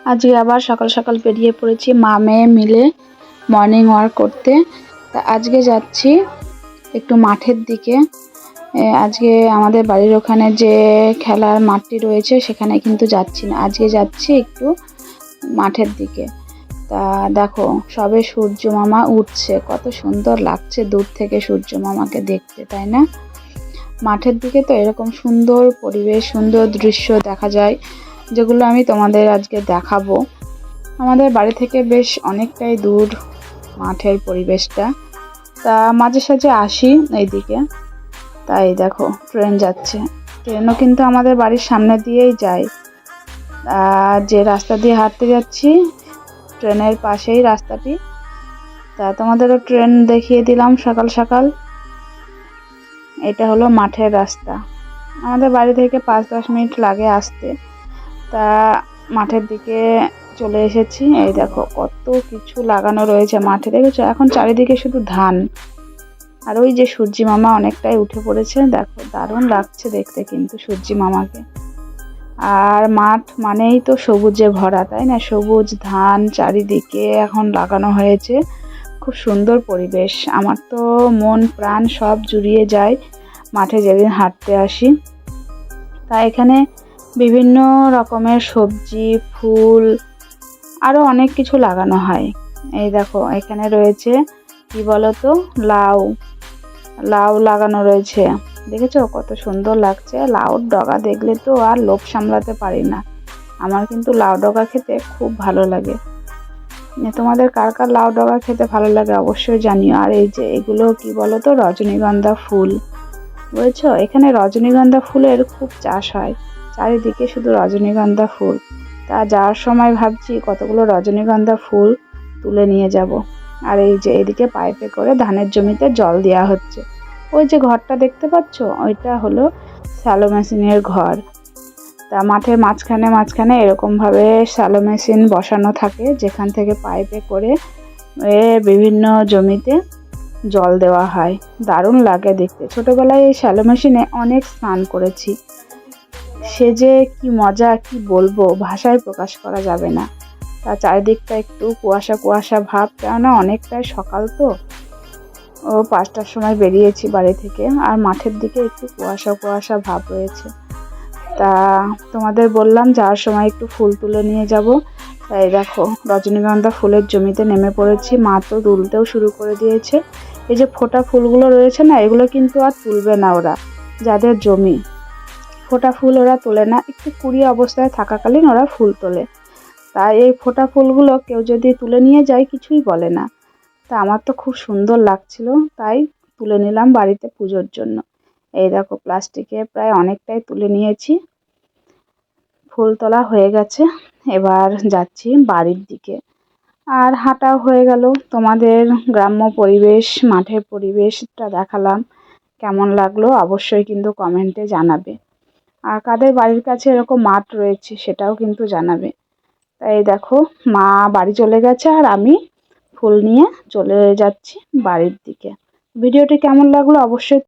আজকে আবার সকাল সকাল বেরিয়ে পড়েছি মা মেয়ে মিলে মর্নিং ওয়াক করতে। তা আজকে যাচ্ছি একটু মাঠের দিকে। আজকে আমাদের বাড়ির ওখানে যে খেলার মাঠটি রয়েছে সেখানে কিন্তু যাচ্ছি না, আজকে যাচ্ছি একটু মাঠের দিকে। তা দেখো সবে সূর্য মামা উঠছে, কত সুন্দর লাগছে দূর থেকে সূর্য মামাকে দেখতে, তাই না? মাঠের দিকে তো এরকম সুন্দর পরিবেশ, সুন্দর দৃশ্য দেখা যায়, যেগুলো আমি তোমাদের আজকে দেখাবো। আমাদের বাড়ি থেকে বেশ অনেকটাই দূর মাঠের পরিবেশটা, তা মাঝে সাঝে আসি এইদিকে। তাই দেখো ট্রেন যাচ্ছে, ট্রেনও কিন্তু আমাদের বাড়ির সামনে দিয়েই যায়। যে রাস্তা দিয়ে হাঁটতে যাচ্ছি ট্রেনের পাশেই রাস্তাটি। তা তোমাদেরও ট্রেন দেখিয়ে দিলাম সকাল সকাল। এটা হলো মাঠের রাস্তা, আমাদের বাড়ি থেকে 5-10 মিনিট লাগে আসতে। তা মাঠের দিকে চলে এসেছি। এই দেখো কত কিছু লাগানো রয়েছে মাঠে, দেখেছো? এখন চারিদিকে শুধু ধান, আর ওই যে সূর্যি মামা অনেকটাই উঠে পড়েছে, দেখো দারুণ লাগছে দেখতে কিন্তু সূর্যি মামাকে। আর মাঠ মানেই তো সবুজে ভরা, তাই না? সবুজ ধান চারিদিকে এখন লাগানো হয়েছে, খুব সুন্দর পরিবেশ। আমার তো মন প্রাণ সব জুড়িয়ে যায় মাঠে যেদিন হাঁটতে আসি। তা এখানে বিভিন্ন রকমের সবজি, ফুল, আরো অনেক কিছু লাগানো হয়। এই দেখো এখানে রয়েছে কি বলতো, লাউ লাউ লাগানো রয়েছে, দেখেছো কত সুন্দর লাগছে। লাউর ডগা দেখলে তো আর লোভ সামলাতে পারি না, আমার কিন্তু লাউ ডগা খেতে খুব ভালো লাগে। তোমাদের কার কার লাউ ডগা খেতে ভালো লাগে অবশ্যই জানিও। আর এই যে এগুলো কি বলতো, রজনীগন্ধা ফুল, বুঝেছো? এখানে রজনীগন্ধা ফুলের খুব চাষ হয়, চারিদিকে শুধু রজনীগন্ধা ফুল। তা যাওয়ার সময় ভাবছি কতগুলো রজনীগন্ধা ফুল তুলে নিয়ে যাব। আর এই যে এদিকে পাইপে করে ধানের জমিতে জল দেওয়া হচ্ছে। ওই যে ঘরটা দেখতে পাচ্ছ, ওইটা হলো শ্যালো মেশিনের ঘর। তা মাঠের মাঝখানে মাঝখানে এরকম ভাবে শ্যালো মেশিন বসানো থাকে, যেখান থেকে পাইপে করে বিভিন্ন জমিতে জল দেওয়া হয়। দারুণ লাগে দেখতে। ছোটবেলায় এই শ্যালো মেশিনে অনেক স্নান করেছি, সে যে কি মজা কি বলবো, ভাষায় প্রকাশ করা যাবে না। তা চারিদিকটা একটু কুয়াশা কুয়াশা ভাব, কেননা অনেকটাই সকাল তো, 5টার সময় বেরিয়েছি বাড়ি থেকে, আর মাঠের দিকে একটু কুয়াশা কুয়াশা ভাব রয়েছে। তা তোমাদের বললাম যাওয়ার সময় একটু ফুল তুলে নিয়ে যাব। তাই দেখো রজনীগন্ধা ফুলের জমিতে নেমে পড়েছি, মা তো তুলতেও শুরু করে দিয়েছে। এই যে ফোটা ফুলগুলো রয়েছে না, এগুলো কিন্তু আর তুলবে না ওরা, যাদের জমি ফোটা ফুল ওরা তোলে না, একটু কুড়ি অবস্থায় থাকাকালীন ওরা ফুল তোলে। তাই এই ফোটা ফুলগুলো কেউ যদি তুলে নিয়ে যায় কিছুই বলে না। তা আমার তো খুব সুন্দর লাগছিল, তাই তুলে নিলাম বাড়িতে পুজোর জন্য। এই দেখো প্লাস্টিকে প্রায় অনেকটাই তুলে নিয়েছি, ফুল তোলা হয়ে গেছে। এবার যাচ্ছি বাড়ির দিকে। আর হাঁটাও হয়ে গেল। তোমাদের গ্রাম্য পরিবেশ, মাঠের পরিবেশটা দেখালাম, কেমন লাগলো অবশ্যই কিন্তু কমেন্টে জানাবে। আর কাদের বাড়ির কাছে এরকম মাঠ রয়েছে সেটাও কিন্তু জানাবে। তাই দেখো মা বাড়ি চলে গেছে, আর আমি ফুল নিয়ে চলে যাচ্ছি বাড়ির দিকে। ভিডিওটি কেমন লাগলো অবশ্যই